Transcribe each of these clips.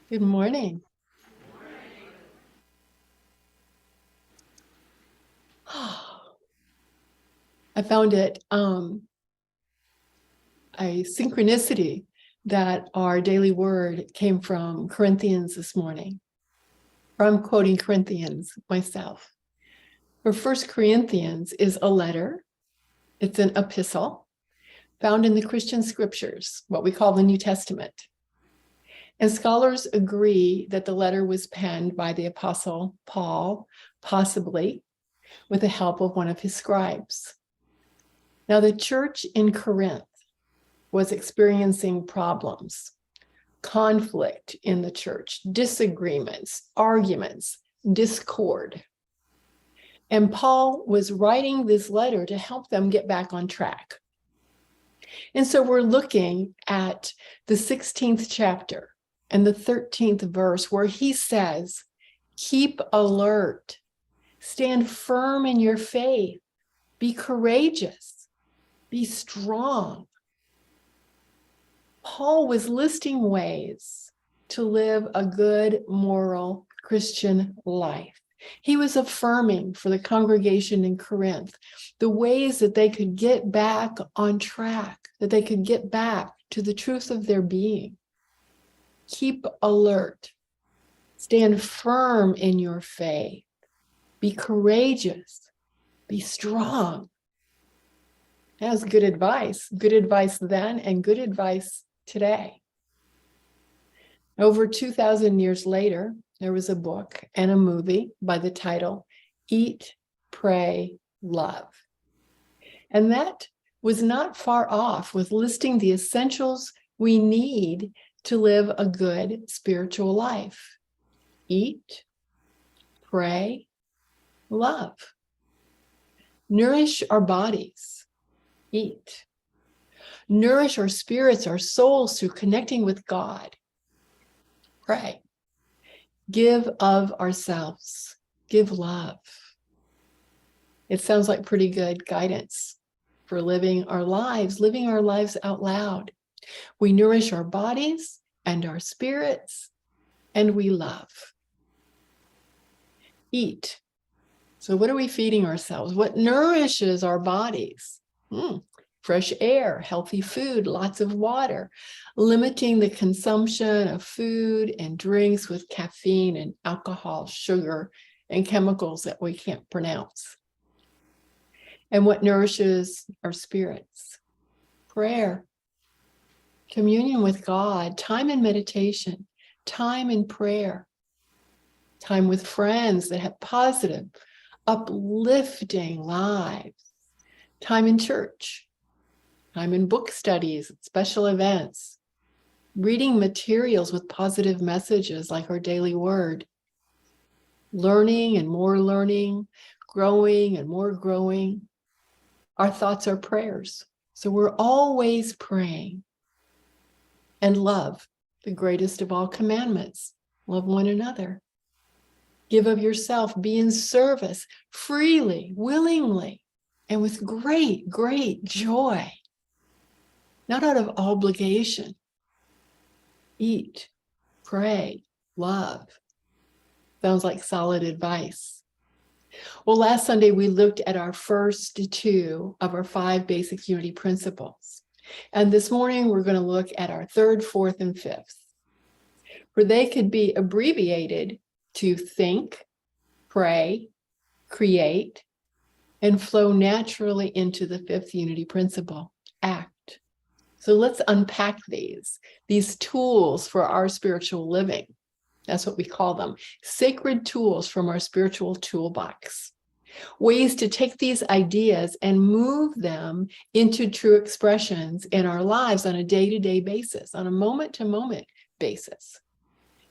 Good morning. I found it a synchronicity that our daily word came from Corinthians this morning. I'm quoting Corinthians myself. For First Corinthians is a letter. It's an epistle found in the Christian scriptures, what we call the New Testament. And scholars agree that the letter was penned by the apostle Paul, possibly with the help of one of his scribes. Now, the church in Corinth was experiencing problems, conflict in the church, disagreements, arguments, discord. And Paul was writing this letter to help them get back on track. And so we're looking at the 16th chapter and the 13th verse where he says, keep alert, stand firm in your faith, be courageous, be strong. Paul was listing ways to live a good, moral Christian life. He was affirming for the congregation in Corinth the ways that they could get back on track, that they could get back to the truth of their being. Keep alert. Stand firm in your faith. Be courageous. Be strong. That's good advice. Good advice then and good advice today. Over 2,000 years later, there was a book and a movie by the title Eat, Pray, Love. And that was not far off with listing the essentials we need to live a good spiritual life. Eat, pray, love. Nourish our bodies. Eat. Nourish our spirits, our souls through connecting with God. Pray. Give of ourselves. Give love. It sounds like pretty good guidance for living our lives out loud. We nourish our bodies and our spirits, and we love. Eat. So what are we feeding ourselves? What nourishes our bodies? Fresh air, healthy food, lots of water, limiting the consumption of food and drinks with caffeine and alcohol, sugar, and chemicals that we can't pronounce. And what nourishes our spirits? Prayer, communion with God, time in meditation, time in prayer, time with friends that have positive, uplifting lives, time in church, time in book studies, special events, reading materials with positive messages like our daily word, learning and more learning, growing and more growing. Our thoughts are prayers. So we're always praying. And love, the greatest of all commandments. Love one another. Give of yourself, be in service freely, willingly, and with great, great joy. Not out of obligation. Eat, pray, love. Sounds like solid advice. Well, last Sunday, we looked at our first two of our 5 basic unity principles. And this morning, we're going to look at our 3rd, 4th, and 5th. For they could be abbreviated to think, pray, create, and flow naturally into the 5th unity principle, act. So let's unpack these tools for our spiritual living. That's what we call them, sacred tools from our spiritual toolbox. Ways to take these ideas and move them into true expressions in our lives on a day-to-day basis, on a moment-to-moment basis.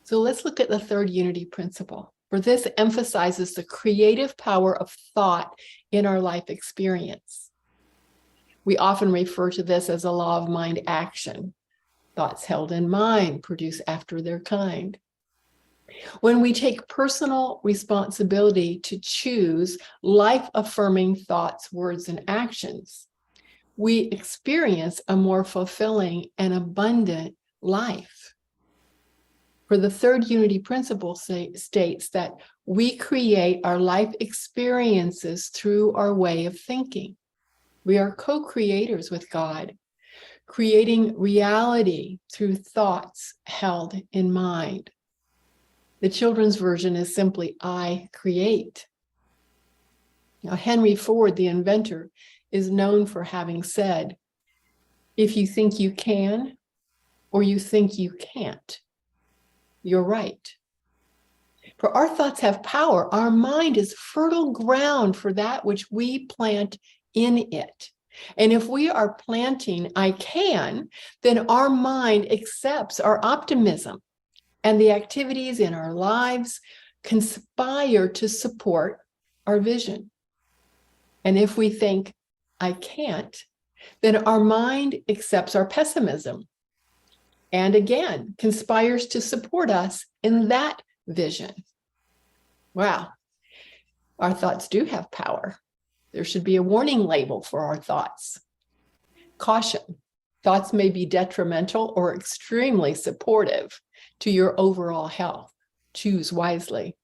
So let's look at the 3rd unity principle. For this emphasizes the creative power of thought in our life experience. We often refer to this as a law of mind action. Thoughts held in mind produce after their kind. When we take personal responsibility to choose life-affirming thoughts, words, and actions, we experience a more fulfilling and abundant life. For the third unity principle states that we create our life experiences through our way of thinking. We are co-creators with God, creating reality through thoughts held in mind. The children's version is simply, I create. Now, Henry Ford, the inventor, is known for having said, if you think you can, or you think you can't, you're right. For our thoughts have power. Our mind is fertile ground for that which we plant in it. And if we are planting, I can, then our mind accepts our optimism, and the activities in our lives conspire to support our vision. And if we think, I can't, then our mind accepts our pessimism and again conspires to support us in that vision. Wow, our thoughts do have power. There should be a warning label for our thoughts. Caution, thoughts may be detrimental or extremely supportive to your overall health. Choose wisely.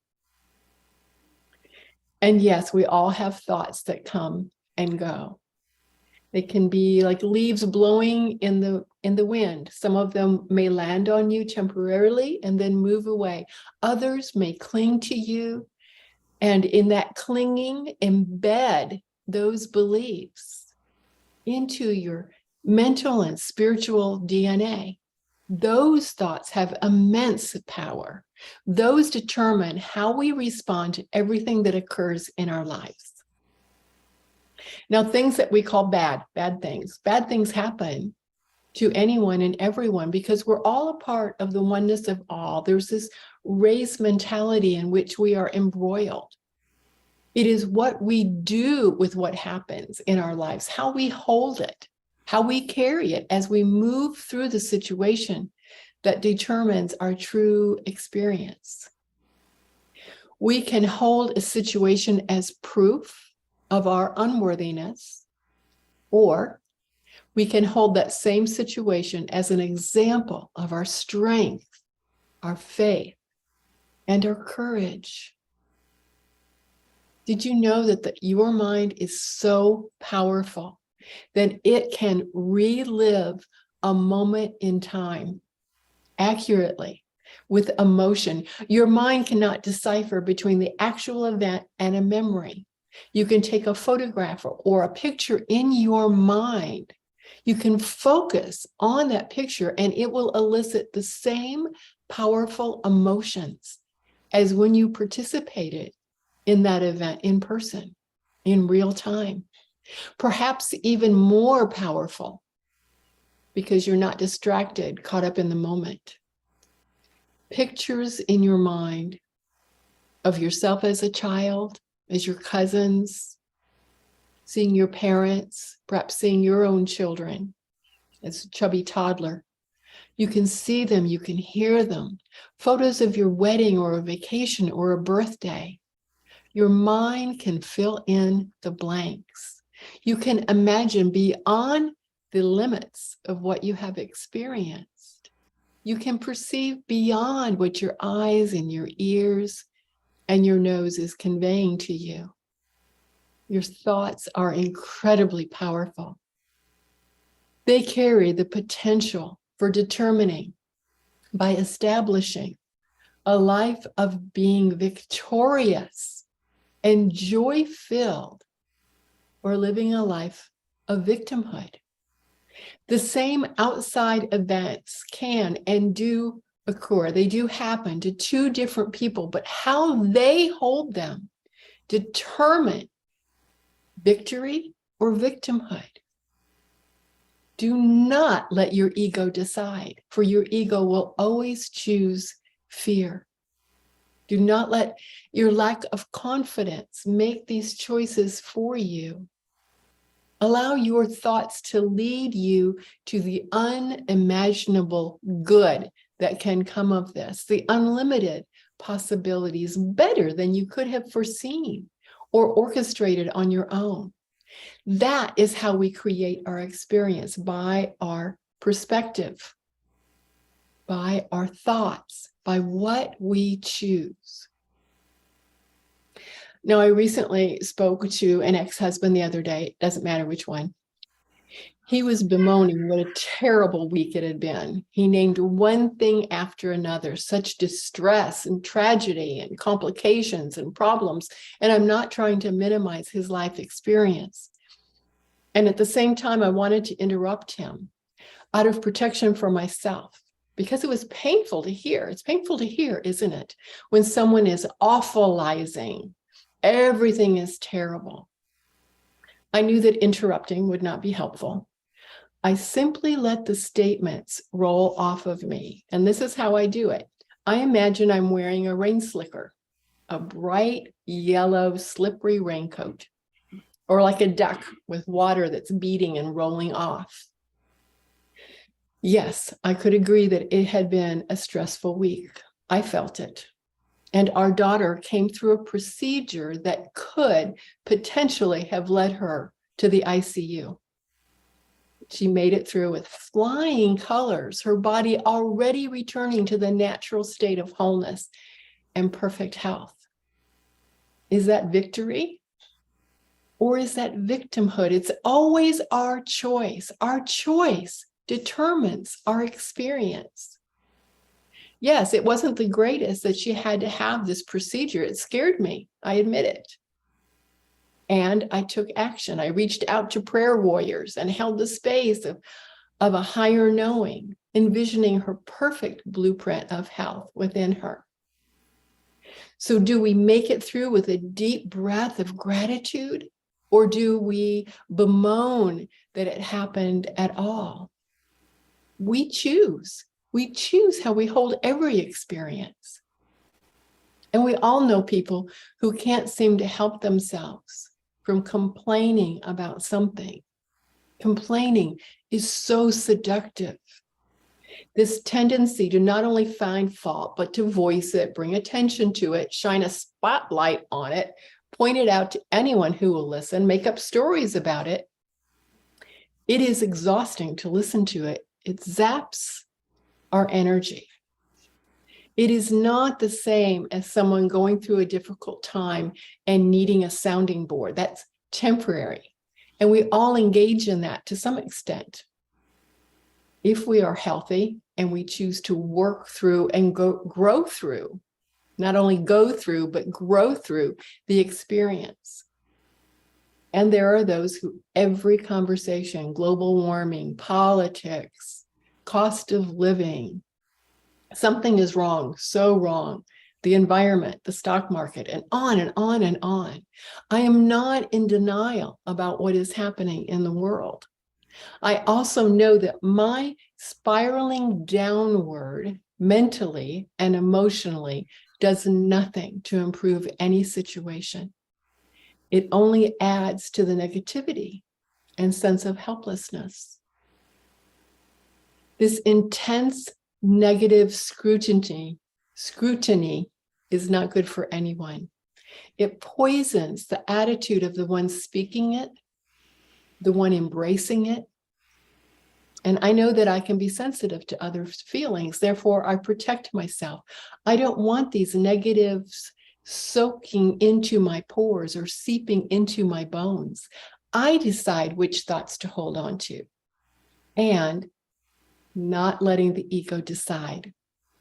And yes, we all have thoughts that come and go. They can be like leaves blowing in the wind. Some of them may land on you temporarily and then move away. Others may cling to you, and in that clinging, embed those beliefs into your mental and spiritual DNA. Those thoughts have immense power. Those determine how we respond to everything that occurs in our lives. Now, things that we call bad things happen to anyone and everyone because we're all a part of the oneness of all. There's this race mentality in which we are embroiled. It is what we do with what happens in our lives, how we hold it, how we carry it as we move through the situation that determines our true experience. We can hold a situation as proof of our unworthiness, or we can hold that same situation as an example of our strength, our faith, and our courage. Did you know that your mind is so powerful that it can relive a moment in time accurately with emotion? Your mind cannot decipher between the actual event and a memory. You can take a photograph or a picture in your mind. You can focus on that picture and it will elicit the same powerful emotions as when you participated in that event in person, in real time. Perhaps even more powerful because you're not distracted, caught up in the moment. Pictures in your mind of yourself as a child, as your cousins, seeing your parents, perhaps seeing your own children as a chubby toddler. You can see them, you can hear them. Photos of your wedding or a vacation or a birthday. Your mind can fill in the blanks. You can imagine beyond the limits of what you have experienced. You can perceive beyond what your eyes and your ears and your nose is conveying to you. Your thoughts are incredibly powerful. They carry the potential for determining, by establishing a life of being victorious and joy-filled, or living a life of victimhood. The same outside events can and do occur. They do happen to two different people, but how they hold them determine victory or victimhood. Do not let your ego decide, for your ego will always choose fear. Do not let your lack of confidence make these choices for you. Allow your thoughts to lead you to the unimaginable good that can come of this, the unlimited possibilities, better than you could have foreseen or orchestrated on your own. That is how we create our experience, by our perspective, by our thoughts. by what we choose. Now, I recently spoke to an ex-husband the other day, doesn't matter which one. He was bemoaning what a terrible week it had been. He named one thing after another, such distress and tragedy and complications and problems. And I'm not trying to minimize his life experience. And at the same time, I wanted to interrupt him out of protection for myself, because it was painful to hear. It's painful to hear, isn't it? When someone is awfulizing, everything is terrible. I knew that interrupting would not be helpful. I simply let the statements roll off of me. And this is how I do it. I imagine I'm wearing a rain slicker, a bright yellow slippery raincoat, or like a duck with water that's beating and rolling off. Yes, I could agree that it had been a stressful week. I felt it. And our daughter came through a procedure that could potentially have led her to the ICU. She made it through with flying colors, her body already returning to the natural state of wholeness and perfect health. Is that victory? Or is that victimhood? It's always our choice. Our choice determines our experience. Yes, it wasn't the greatest that she had to have this procedure. It scared me. I admit it. And I took action. I reached out to prayer warriors and held the space of a higher knowing, envisioning her perfect blueprint of health within her. So do we make it through with a deep breath of gratitude, or do we bemoan that it happened at all? We choose. We choose how we hold every experience. And we all know people who can't seem to help themselves from complaining about something. Complaining is so seductive. This tendency to not only find fault, but to voice it, bring attention to it, shine a spotlight on it, point it out to anyone who will listen, make up stories about it. It is exhausting to listen to it. It zaps our energy. It is not the same as someone going through a difficult time and needing a sounding board. That's temporary. And we all engage in that to some extent. If we are healthy and we choose to work through and grow through, not only go through, but grow through the experience. And there are those who every conversation, global warming, politics, cost of living, something is wrong, so wrong. The environment, the stock market, and on and on and on. I am not in denial about what is happening in the world. I also know that my spiraling downward mentally and emotionally does nothing to improve any situation. It only adds to the negativity and sense of helplessness. This intense negative scrutiny is not good for anyone. It poisons the attitude of the one speaking it, the one embracing it. And I know that I can be sensitive to others' feelings. Therefore, I protect myself. I don't want these negatives soaking into my pores or seeping into my bones. I decide which thoughts to hold on to, and not letting the ego decide.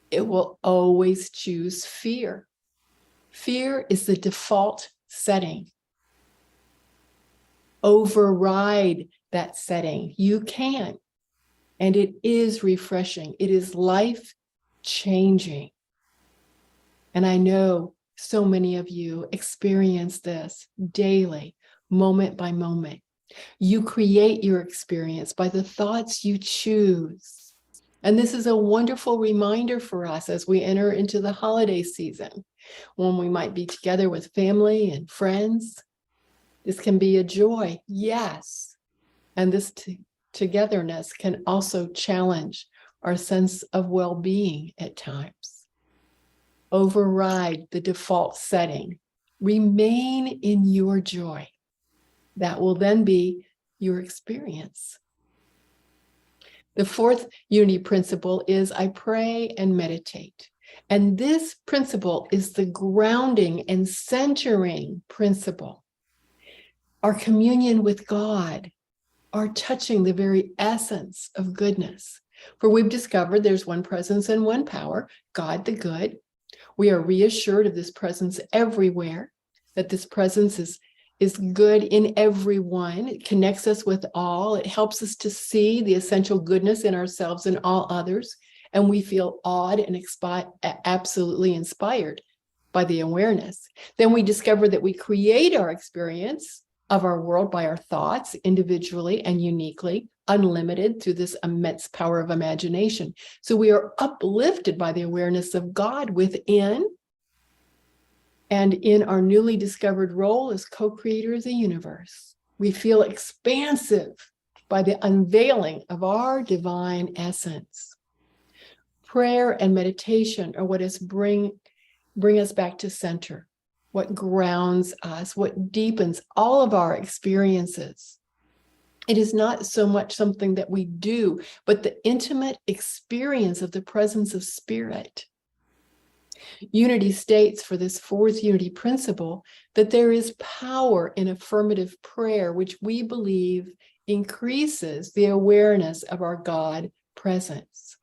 It will always choose fear. Fear is the default setting. Override that setting. You can. And it is refreshing. It is life-changing. And I know so many of you experience this daily, moment by moment. You create your experience by the thoughts you choose. And this is a wonderful reminder for us as we enter into the holiday season, when we might be together with family and friends. This can be a joy, yes. And this togetherness can also challenge our sense of well-being at times. Override the default setting. Remain in your joy. That will then be your experience. The fourth unity principle is I pray and meditate. And this principle is the grounding and centering principle. Our communion with God, our touching the very essence of goodness. For we've discovered there's one presence and one power, God the good. We are reassured of this presence everywhere, that this presence is good in everyone. It connects us with all. It helps us to see the essential goodness in ourselves and all others. And we feel awed and absolutely inspired by the awareness. Then we discover that we create our experience of our world by our thoughts, individually and uniquely, unlimited through this immense power of imagination. So we are uplifted by the awareness of God within, and in our newly discovered role as co-creator of the universe. We feel expansive by the unveiling of our divine essence. Prayer and meditation are what bring us back to center, what grounds us, what deepens all of our experiences. It is not so much something that we do, but the intimate experience of the presence of spirit. Unity states for this fourth unity principle that there is power in affirmative prayer, which we believe increases the awareness of our God presence.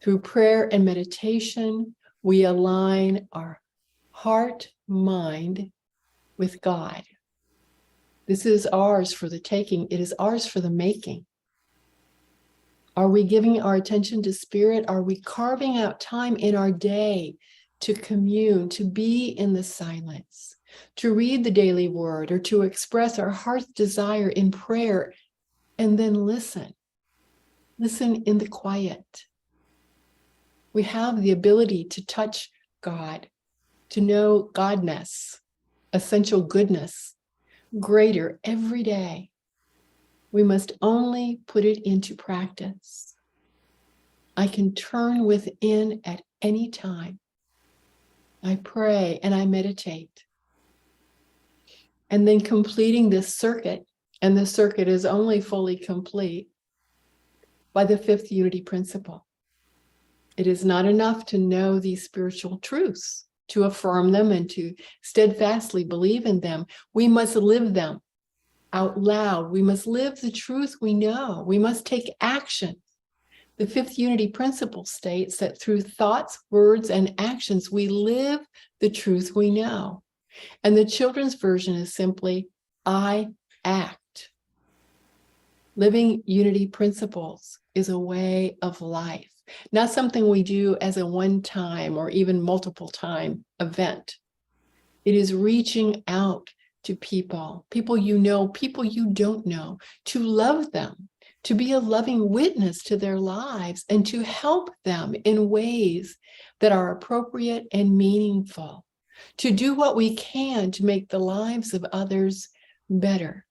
Through prayer and meditation, we align our heart, mind with God. This is ours for the taking. It is ours for the making. Are we giving our attention to spirit? Are we carving out time in our day to commune, to be in the silence, to read the daily word, or to express our heart's desire in prayer, and then listen? Listen in the quiet. We have the ability to touch God, to know Godness, essential goodness, greater every day. We must only put it into practice. I can turn within at any time. I pray and I meditate. And then completing this circuit, and the circuit is only fully complete by the fifth unity principle. It is not enough to know these spiritual truths, to affirm them and to steadfastly believe in them. We must live them out loud. We must live the truth we know. We must take action. The fifth unity principle states that through thoughts, words, and actions, we live the truth we know. And the children's version is simply, I act. Living unity principles is a way of life, not something we do as a one-time or even multiple-time event. It is reaching out to people you know, people you don't know, to love them, to be a loving witness to their lives, and to help them in ways that are appropriate and meaningful, to do what we can to make the lives of others better.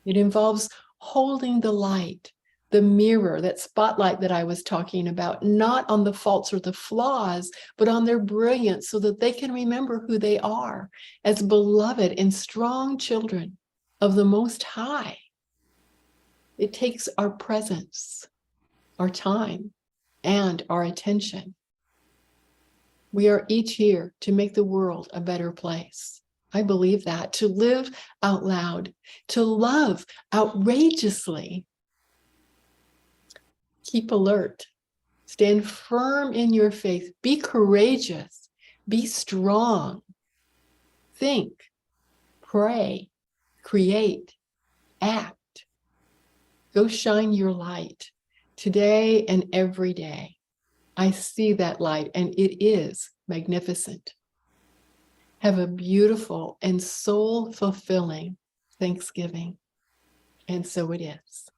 It involves holding the light, the mirror, that spotlight that I was talking about, not on the faults or the flaws, but on their brilliance, so that they can remember who they are as beloved and strong children of the Most High. It takes our presence, our time, and our attention. We are each here to make the world a better place. I believe that. To live out loud, to love outrageously. Keep alert. Stand firm in your faith. Be courageous. Be strong. Think, pray, create, act. Go shine your light today and every day. I see that light, and it is magnificent. Have a beautiful and soul-fulfilling Thanksgiving. And so it is.